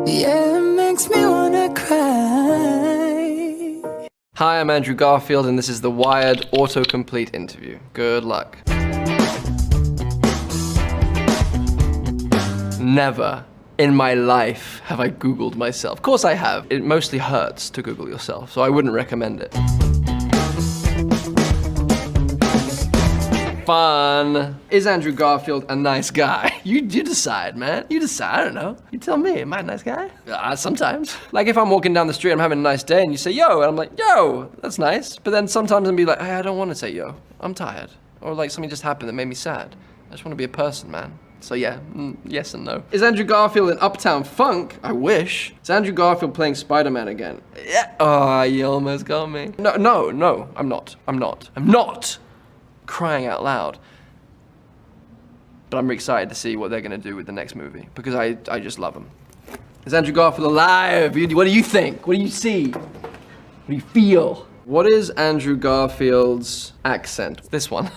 Yeah, it makes me wanna cry. Hi, I'm Andrew Garfield, and this is the Wired autocomplete interview. Good luck. Never in my life have I Googled myself. Of course I have. It mostly hurts to Google yourself, so I wouldn't recommend it. Fun. Is Andrew Garfield a nice guy? You decide, man. You decide, I don't know. You tell me, am I a nice guy? Sometimes. Like if I'm walking down the street, I'm having a nice day, and you say, yo, and I'm like, yo, that's nice. But then sometimes I'll be like, hey, I don't want to say yo. I'm tired. Or like something just happened that made me sad. I just want to be a person, man. So yeah, yes and no. Is Andrew Garfield in Uptown Funk? I wish. Is Andrew Garfield playing Spider-Man again? Yeah. Oh, you almost got me. No, I'm not. Crying out loud. But I'm excited to see what they're gonna do with the next movie because I just love them. Is Andrew Garfield alive? What do you think? What do you see? What do you feel? What is Andrew Garfield's accent? This one.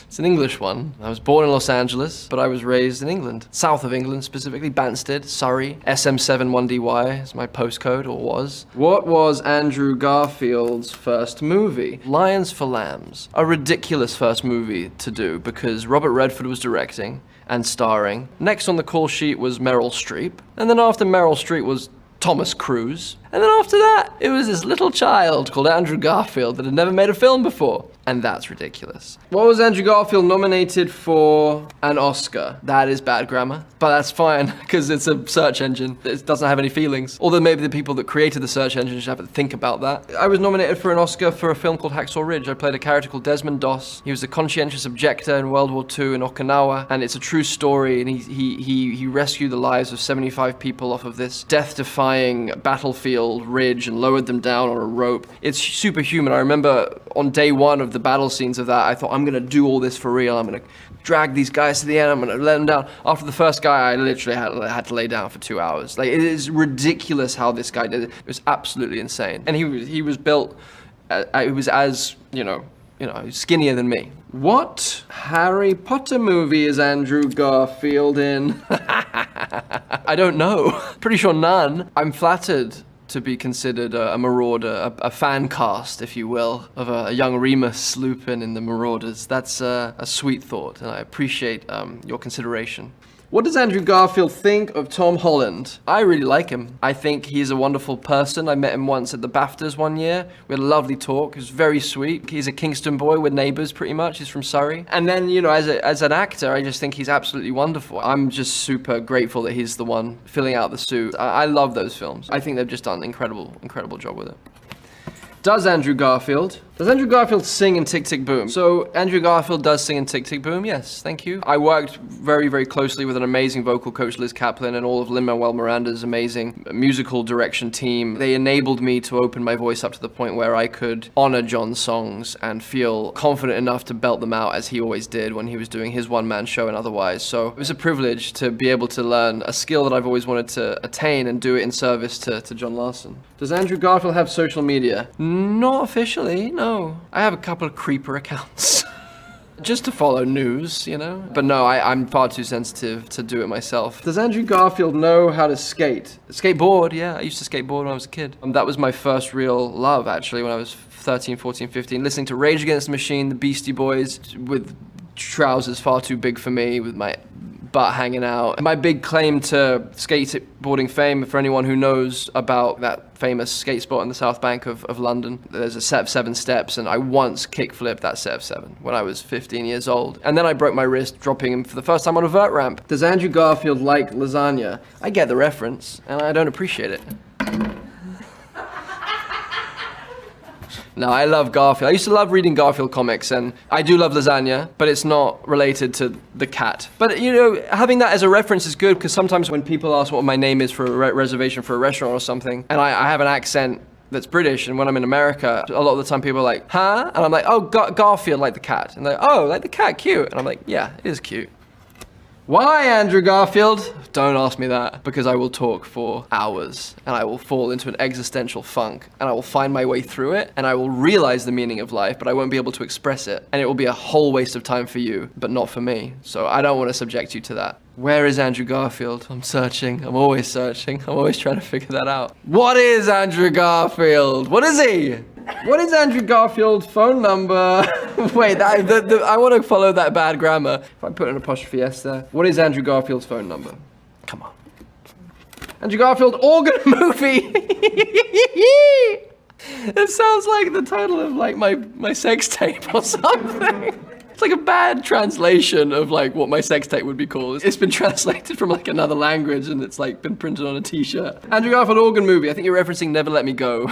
It's an English one. I was born in Los Angeles, but I was raised in England. South of England, specifically Banstead, Surrey. SM7 1DY is my postcode, or was. What was Andrew Garfield's first movie? Lions for Lambs. A ridiculous first movie to do because Robert Redford was directing and starring. Next on the call sheet was Meryl Streep. And then after Meryl Streep was Thomas Cruise. And then after that, it was this little child called Andrew Garfield that had never made a film before. And that's ridiculous. What was Andrew Garfield nominated for an Oscar? That is bad grammar, but that's fine because it's a search engine. It doesn't have any feelings. Although maybe the people that created the search engine should have to think about that. I was nominated for an Oscar for a film called Hacksaw Ridge. I played a character called Desmond Doss. He was a conscientious objector in World War II in Okinawa, and it's a true story, and he rescued the lives of 75 people off of this death-defying battlefield ridge and lowered them down on a rope. It's superhuman. I remember on day one of the battle scenes of that, I thought, I'm gonna do all this for real. I'm gonna drag these guys to the end. I'm gonna let them down. After the first guy, I literally had to lay down for 2 hours. Like, it is ridiculous how this guy did it. It was absolutely insane. And he was built, he was as, skinnier than me. What Harry Potter movie is Andrew Garfield in? I don't know. Pretty sure none. I'm flattered to be considered a marauder, a fan cast, if you will, of a young Remus Lupin in the Marauders. That's a sweet thought, and I appreciate your consideration. What does Andrew Garfield think of Tom Holland? I really like him. I think he's a wonderful person. I met him once at the BAFTAs one year. We had a lovely talk. He was very sweet. He's a Kingston boy. We're neighbors pretty much. He's from Surrey. And then, as an actor, I just think he's absolutely wonderful. I'm just super grateful that he's the one filling out the suit. I love those films. I think they've just done an incredible job with it. Does Andrew Garfield sing in Tick, Tick, Boom? So Andrew Garfield does sing in Tick, Tick, Boom, yes, thank you. I worked very, very closely with an amazing vocal coach, Liz Kaplan, and all of Lin-Manuel Miranda's amazing musical direction team. They enabled me to open my voice up to the point where I could honor John's songs and feel confident enough to belt them out as he always did when he was doing his one-man show and otherwise. So it was a privilege to be able to learn a skill that I've always wanted to attain and do it in service to John Larson. Does Andrew Garfield have social media? Not officially, no. I have a couple of creeper accounts. Just to follow news, But no, I'm far too sensitive to do it myself. Does Andrew Garfield know how to skate? Skateboard, yeah. I used to skateboard when I was a kid. That was my first real love, actually, when I was 13, 14, 15. Listening to Rage Against the Machine, the Beastie Boys, with trousers far too big for me, with my butt hanging out. My big claim to skateboarding fame, for anyone who knows about that famous skate spot in the South Bank of London, there's a set of 7 steps, and I once kickflipped that set of 7 when I was 15 years old. And then I broke my wrist dropping him for the first time on a vert ramp. Does Andrew Garfield like lasagna? I get the reference, and I don't appreciate it. No, I love Garfield. I used to love reading Garfield comics, and I do love lasagna, but it's not related to the cat. But, having that as a reference is good, because sometimes when people ask what my name is for a reservation for a restaurant or something, and I have an accent that's British, and when I'm in America, a lot of the time people are like, huh? And I'm like, oh, Garfield, like the cat. And they're like, oh, like the cat, cute. And I'm like, yeah, it is cute. Why, Andrew Garfield? Don't ask me that, because I will talk for hours, and I will fall into an existential funk, and I will find my way through it, and I will realize the meaning of life, but I won't be able to express it, and it will be a whole waste of time for you, but not for me. So I don't want to subject you to that. Where is Andrew Garfield? I'm searching. I'm always searching. I'm always trying to figure that out. What is Andrew Garfield? What is he? What is Andrew Garfield's phone number? Wait, I want to follow that bad grammar. If I put an apostrophe S there. What is Andrew Garfield's phone number? Come on. Andrew Garfield organ movie. It sounds like the title of like my sex tape or something. It's like a bad translation of like what my sex tape would be called. It's been translated from like another language and it's like been printed on a t-shirt. Andrew Garfield organ movie. I think you're referencing Never Let Me Go,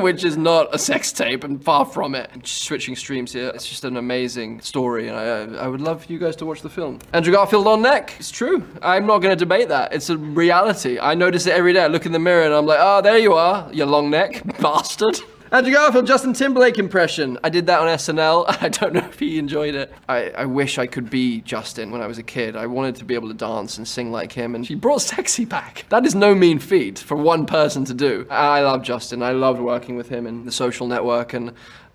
which is not a sex tape and far from it. I'm just switching streams here. It's just an amazing story and I would love for you guys to watch the film. Andrew Garfield long neck. It's true. I'm not gonna debate that. It's a reality. I notice it every day. I look in the mirror and I'm like, oh, there you are, you long neck bastard. Andrew Garfield, Justin Timberlake impression. I did that on SNL. I don't know if he enjoyed it. I wish I could be Justin when I was a kid. I wanted to be able to dance and sing like him, and he brought sexy back. That is no mean feat for one person to do. I love Justin. I loved working with him in The Social Network, and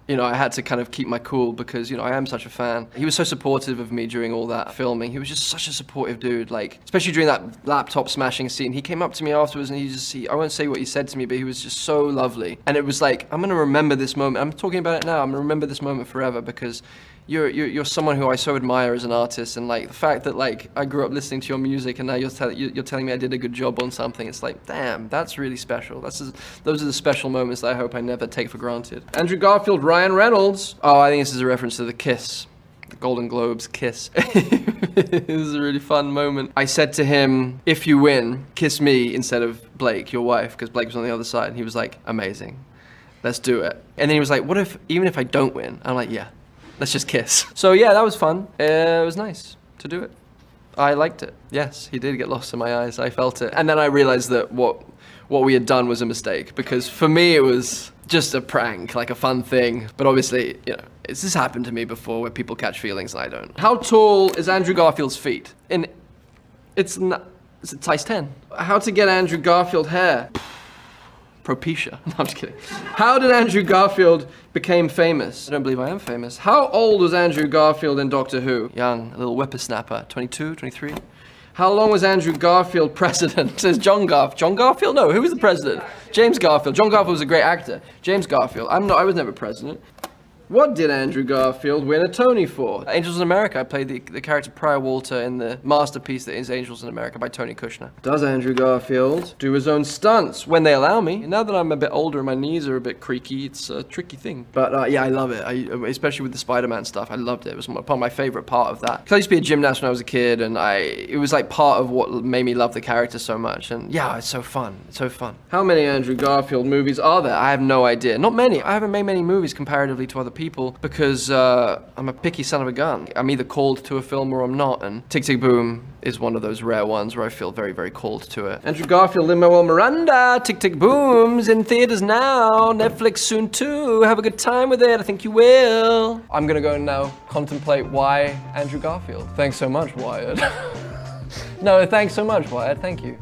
you know, I had to kind of keep my cool because, you know, I am such a fan. He was so supportive of me during all that filming. He was just such a supportive dude, like, especially during that laptop smashing scene. He came up to me afterwards and I won't say what he said to me, but he was just so lovely. And it was like, I'm gonna remember this moment. I'm talking about it now. I'm gonna remember this moment forever because you're someone who I so admire as an artist, and like the fact that like I grew up listening to your music and now you're telling me I did a good job on something, it's like, damn, that's really special. Those are the special moments that I hope I never take for granted. Andrew Garfield, Ryan Reynolds. Oh, I think this is a reference to the kiss. The Golden Globes kiss. This is a really fun moment. I said to him, if you win, kiss me instead of Blake, your wife, because Blake was on the other side. And he was like, amazing, let's do it. And then he was like, what if, even if I don't win? I'm like, yeah. Let's just kiss. So yeah, that was fun. It was nice to do it. I liked it. Yes, he did get lost in my eyes. I felt it. And then I realized that what we had done was a mistake, because for me it was just a prank, like a fun thing. But obviously, you know, this has happened to me before where people catch feelings and I don't. How tall is Andrew Garfield's feet? It's a size 10. How to get Andrew Garfield hair? Propecia. No, I'm just kidding. How did Andrew Garfield become famous? I don't believe I am famous. How old was Andrew Garfield in Doctor Who? Young, a little whippersnapper. 22, 23? How long was Andrew Garfield president? Says John Garfield? No, who was the president? James Garfield. John Garfield was a great actor. James Garfield. I was never president. What did Andrew Garfield win a Tony for? Angels in America. I played the character Prior Walter in the masterpiece that is Angels in America by Tony Kushner. Does Andrew Garfield do his own stunts when they allow me? Now that I'm a bit older and my knees are a bit creaky, it's a tricky thing. But yeah, I love it. Especially with the Spider-Man stuff, I loved it. It was my favorite part of that. Because I used to be a gymnast when I was a kid, and it was like part of what made me love the character so much. And yeah, it's so fun. It's so fun. How many Andrew Garfield movies are there? I have no idea. Not many. I haven't made many movies comparatively to other people because I'm a picky son of a gun. I'm either called to a film or I'm not, and Tick Tick Boom is one of those rare ones where I feel very, very called to it. Andrew Garfield, Lin-Manuel Miranda, Tick Tick Boom's in theaters now, Netflix soon too. Have a good time with it, I think you will. I'm gonna go now contemplate why Andrew Garfield. Thanks so much, Wyatt. No, thanks so much, Wyatt, thank you.